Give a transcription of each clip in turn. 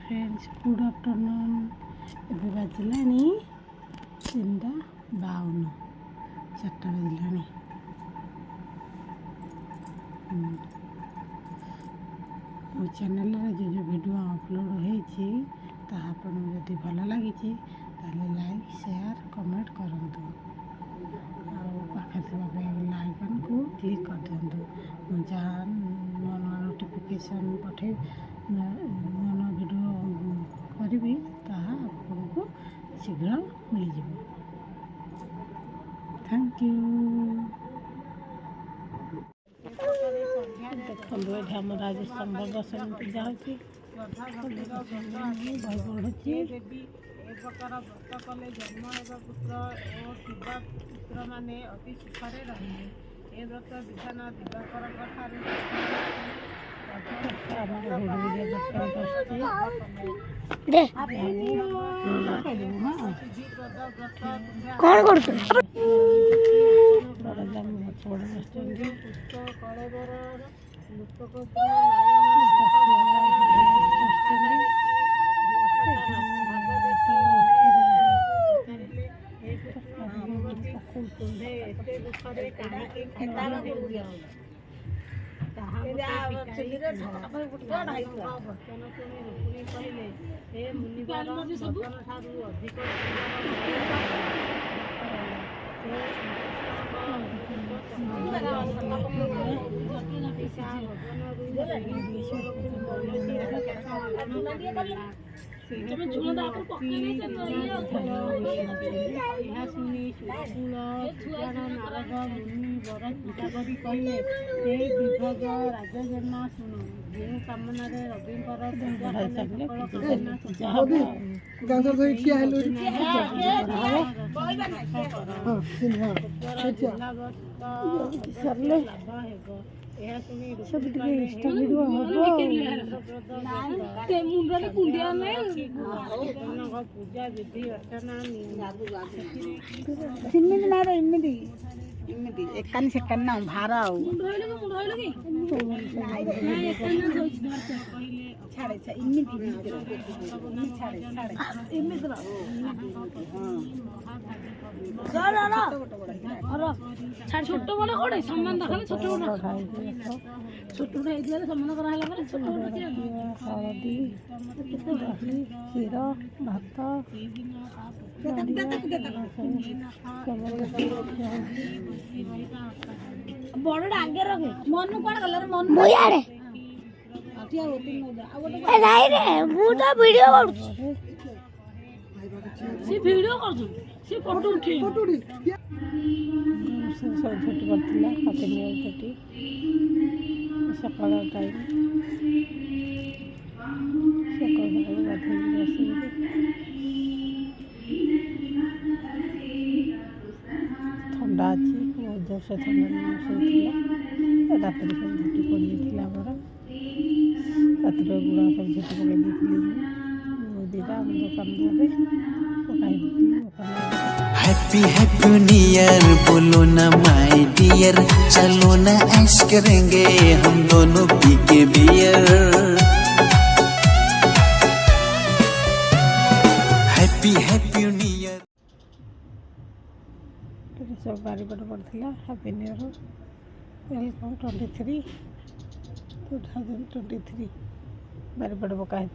Friends good afternoon एबे बाजिलानी 3:52 4टा बाजिलानी मो channel जो जो वीडियो अपलोड होती आपन जदि भल लगी लाइक शेयर कमेंट करूँ पाखे बेल आइकन को क्लिक कर दिंतु जहाँ नुआ नुआ नोटिफिकेशन पठे नुआ नुआ वीडियो करी आपको शीघ्र मिल जाए। Thank you. देखो ये आम आज संभव दशमी पूजा होती बही बढ़ुची प्रकार व्रत कले जन्म हेबा पुत्र और शिवा पुत्र माने अति सुखरे रहिबे। ए व्रत विधान दिवाकर ठारू कौन करते राजजन्म शुणु जो कामना रविकर पूजा विधि अर्चना इमिदी एकानी सेकानी ना भार छाड़े छोट बड़ कौड़े सम्मान देखा छोट बड़ छोट बड़ सम्मान कराला छोट हलदी क्षीर भात बड़ा आगे रखे मन कौन गल मन वीडियो से फोटो उठे सकाल टाइम ठंडा अच्छी बहुत जोर से ठंडा रात सब झुटी पड़ी आमर रात गुड़ा सब झुटी पकई दीटा दुकान पकाई हैप्पी हैप्पी न्यू ईयर बोलो ना माय डियर, चलो ना ऐश करेंगे हम दोनों पी के beer. Happy happy new year सब बारीपट पड़ता हैप्पी न्यू ईयर वेलकम 2023 बारीपट पकाई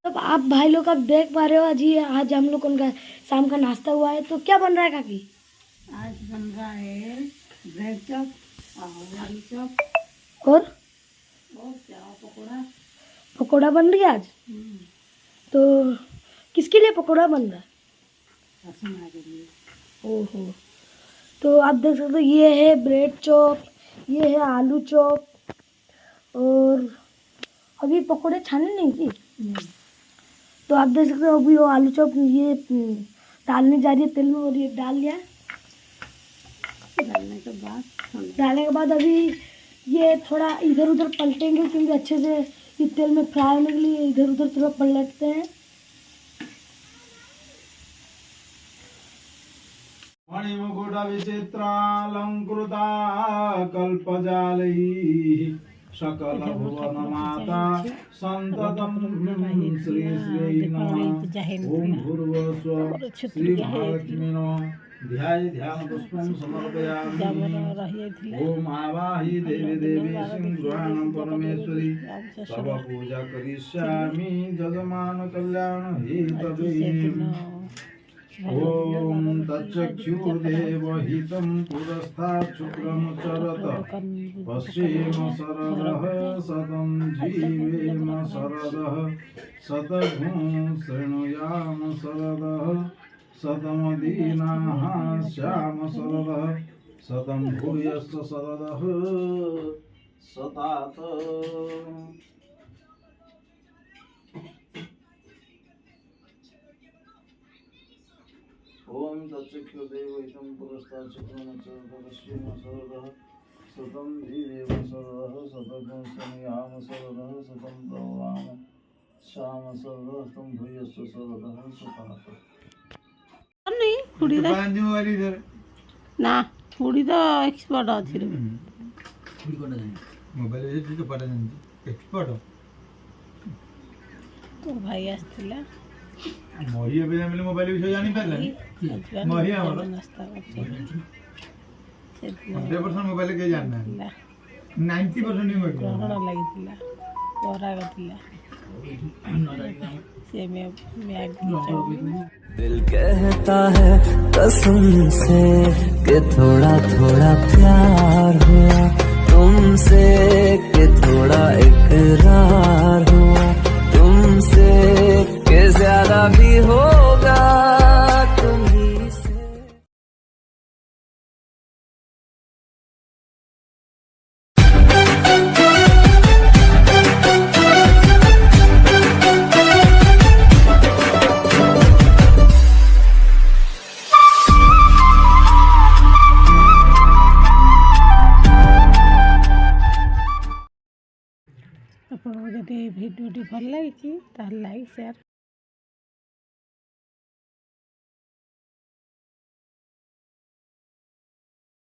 अब आप भाई लोग अब देख पा रहे हो आज हम लोग उनका शाम का नाश्ता हुआ है। तो क्या बन रहा है काकी? आज बन रहा है ब्रेड चॉप और आलू चॉप और क्या पकौड़ा पकौड़ा बन रही है आज। तो किसके लिए पकौड़ा बन रहा है? रसना के लिए। ओहो, तो आप देख सकते हो ये है ब्रेड चॉप, ये है आलू चॉप और अभी पकौड़े छाने नहीं की। तो आप देख सकते हो अभी वो आलू चॉप ये डालने जा रही है तेल में और ये डाल लिया। डालने के बाद डालने के बाद अभी ये थोड़ा इधर उधर पलटेंगे क्योंकि अच्छे से ये तेल में फ्राई होने के लिए इधर उधर थोड़ा पलटते हैं। मणिमुकुटविचित्रालङ्कृता कल्पजालैः सकलभुवनमाता सन्ततं श्रीश्री नमः। ॐ भूर्भुवस्सुः श्रीमहालक्ष्मीनो ध्यानपुष्पं समर्पयामि। ॐ आवाहि देवी देवी सिंहानं परमेश्वरी तव पूजा करिष्यामि जजमान कल्याण हेतवे। ॐ तच्चक्षुर्देवहितं पुरस्तात् शुक्रं चरत पश्येम शरदः शतं जीवेम शरदः शतघ्नं शृणुयाम शरदः शतमदीनाः स्याम शरदः शतं भूयश्च शरदः शतात्। ॐ तच्चक्षुर्देवहितं पुरस्तात् शुक्रं चरत पश्येम शरदः शतं जीवेम शरदः शतघ्नं शृणुयाम शरदः शतं भवाम श्याम शरदः शतं भूयश्च शरदः शतात्। नहीं पूरी तो इधर ना पूरी तो एक्सपर्ट अच्छी मोबाइल तो पता नहीं एक्सपर्ट तो भाई आसला मही ଏବେ ଆମେ ମୋବାଇଲ ବିଷୟ ଜାଣି ପାରିଲାନି ମହି ଆମର नाश्ता करते 100% ମୋବାଇଲ କେହି ଜାଣିନାହାନ୍ତି 90% ହିଁ ମୋବାଇଲ ग्रहण लगी कोहरा गतिला से मैगी दिल कहता है कसम से कि थोड़ा थोड़ा प्यार हुआ तुमसे, कि थोड़ा इकरार हुआ तुमसे, कि ज्यादा भी होगा तुम्ही से। आपको जब भिडियोटी भल लगी लाइक शेयर